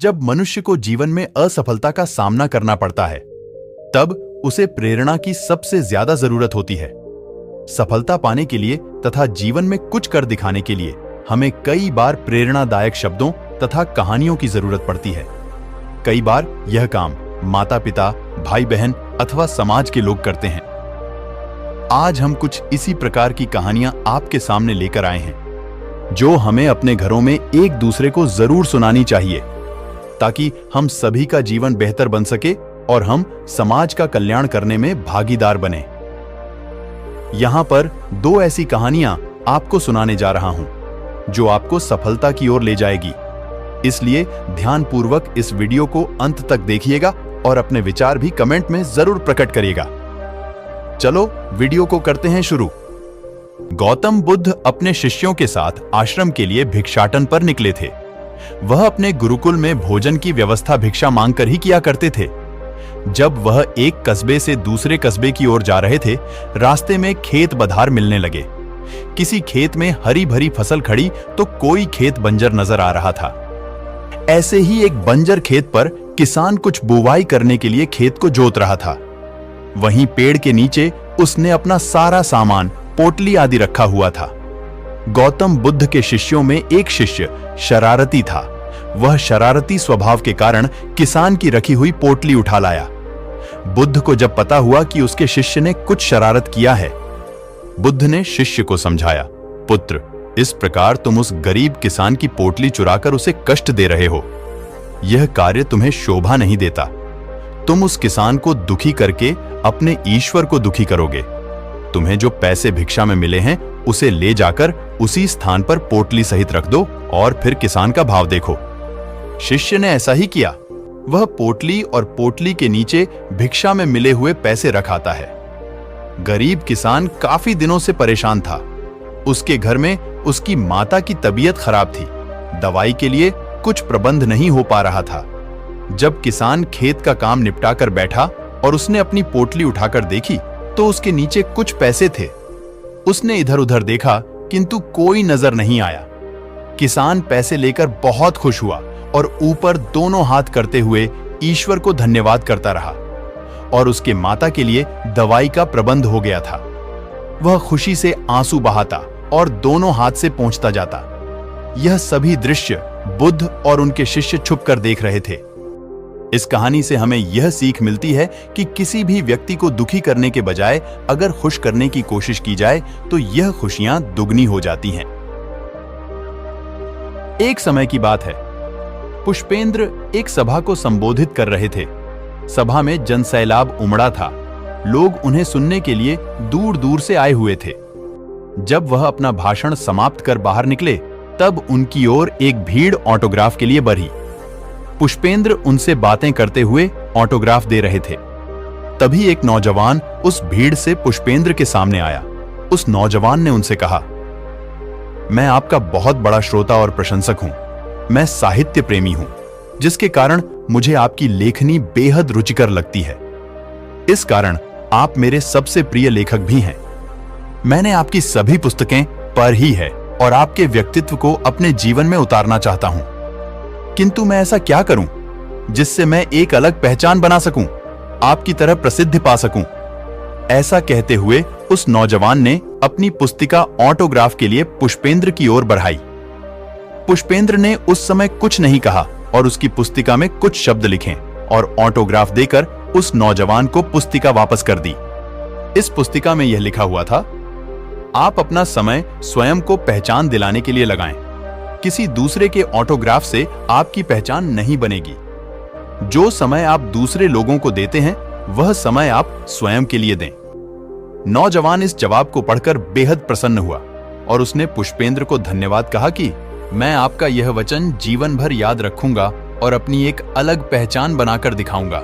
जब मनुष्य को जीवन में असफलता का सामना करना पड़ता है, तब उसे प्रेरणा की सबसे ज्यादा जरूरत होती है। सफलता पाने के लिए तथा जीवन में कुछ कर दिखाने के लिए हमें कई बार प्रेरणादायक शब्दों तथा कहानियों की जरूरत पड़ती है। कई बार यह काम माता पिता, भाई बहन अथवा समाज के लोग करते हैं। आज हम कुछ इसी प्रकार की कहानियां आपके सामने लेकर आए हैं, जो हमें अपने घरों में एक दूसरे को जरूर सुनानी चाहिए, ताकि हम सभी का जीवन बेहतर बन सके और हम समाज का कल्याण करने में भागीदार बने। यहां पर दो ऐसी कहानियां आपको सुनाने जा रहा हूं, जो आपको सफलता की ओर ले जाएगी। इसलिए ध्यानपूर्वक इस वीडियो को अंत तक देखिएगा और अपने विचार भी कमेंट में जरूर प्रकट करिएगा। चलो वीडियो को करते हैं शुरू। गौतम बुद्ध अपने शिष्यों के साथ आश्रम के लिए भिक्षाटन पर निकले थे। वह अपने गुरुकुल में भोजन की व्यवस्था भिक्षा मांगकर ही किया करते थे। जब वह एक कस्बे से दूसरे कस्बे की ओर जा रहे थे, रास्ते में खेत बधार मिलने लगे। किसी खेत में हरी भरी फसल खड़ी तो कोई खेत बंजर नजर आ रहा था। ऐसे ही एक बंजर खेत पर किसान कुछ बुवाई करने के लिए खेत को जोत रहा था। वहीं पेड़ के नीचे उसने अपना सारा सामान, पोटली आदि रखा हुआ था। गौतम बुद्ध के शिष्यों में एक शिष्य शरारती था। वह शरारती स्वभाव के कारण किसान की रखी हुई पोटली उठा लाया। बुद्ध को जब पता हुआ कि उसके शिष्य ने कुछ शरारत किया है, बुद्ध ने शिष्य को समझाया, पुत्र, इस प्रकार तुम उस गरीब किसान की पोटली चुराकर उसे कष्ट दे रहे हो। यह कार्य तुम्हें शोभा नहीं देता। तुम उस किसान को दुखी करके अपने ईश्वर को दुखी करोगे। तुम्हें जो पैसे भिक्षा में मिले हैं, उसे ले जाकर उसी स्थान पर पोटली सहित रख दो और फिर किसान का भाव देखो। शिष्य ने ऐसा ही किया। वह पोटली और पोटली के नीचे भिक्षा में मिले हुए पैसे रख आता है। गरीब किसान काफी दिनों से परेशान था। उसके घर में उसकी माता की तबीयत खराब थी। दवाई के लिए कुछ प्रबंध नहीं हो पा रहा था। जब किसान खेत का काम निपटाकर बैठा और उसने अपनी पोटली उठाकर देखी, तो उसके नीचे कुछ पैसे थे। उसने इधर उधर देखा, किंतु कोई नजर नहीं आया। किसान पैसे लेकर बहुत खुश हुआ और ऊपर दोनों हाथ करते हुए ईश्वर को धन्यवाद करता रहा। और उसके माता के लिए दवाई का प्रबंध हो गया था। वह खुशी से आंसू बहाता और दोनों हाथ से पहुंचता जाता। यह सभी दृश्य बुद्ध और उनके शिष्य छुपकर देख रहे थे। इस कहानी से हमें यह सीख मिलती है कि किसी भी व्यक्ति को दुखी करने के बजाय अगर खुश करने की कोशिश की जाए तो यह खुशियां दुगनी हो जाती हैं। एक समय की बात है। पुष्पेंद्र एक सभा को संबोधित कर रहे थे। सभा में जनसैलाब उमड़ा था। लोग उन्हें सुनने के लिए दूर दूर से आए हुए थे। जब वह अपना भाषण समाप्त कर बाहर निकले, तब उनकी ओर एक भीड़ ऑटोग्राफ के लिए बढ़ी। पुष्पेंद्र उनसे बातें करते हुए ऑटोग्राफ दे रहे थे। तभी एक नौजवान उस भीड़ से पुष्पेंद्र के सामने आया। उस नौजवान ने उनसे कहा, मैं आपका बहुत बड़ा श्रोता और प्रशंसक हूं। मैं साहित्य प्रेमी हूं, जिसके कारण मुझे आपकी लेखनी बेहद रुचिकर लगती है। इस कारण आप मेरे सबसे प्रिय लेखक भी हैं। मैंने आपकी सभी पुस्तकें पढ़ी है और आपके व्यक्तित्व को अपने जीवन में उतारना चाहता हूं। किंतु मैं ऐसा क्या करूं जिससे मैं एक अलग पहचान बना सकूं, आपकी तरह प्रसिद्धि पा सकूं। ऐसा कहते हुए उस नौजवान ने अपनी पुस्तिका ऑटोग्राफ के लिए पुष्पेंद्र की ओर बढ़ाई। पुष्पेंद्र ने उस समय कुछ नहीं कहा और उसकी पुस्तिका में कुछ शब्द लिखे और ऑटोग्राफ देकर उस नौजवान को पुस्तिका वापस कर दी। इस पुस्तिका में यह लिखा हुआ था, आप अपना समय स्वयं को पहचान दिलाने के लिए लगाएं। किसी दूसरे के ऑटोग्राफ से आपकी पहचान नहीं बनेगी। जो समय आप दूसरे लोगों को देते हैं, वह समय आप स्वयं के लिए दें। नौजवान इस जवाब को पढ़कर बेहद प्रसन्न हुआ और उसने पुष्पेंद्र को धन्यवाद कहा कि मैं आपका यह वचन जीवन भर याद रखूंगा और अपनी एक अलग पहचान बनाकर दिखाऊंगा।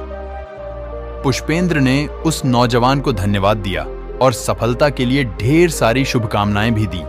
पुष्पेंद्र ने उस नौजवान को धन्यवाद दिया और सफलता के लिए ढेर सारी शुभकामनाएं भी दी।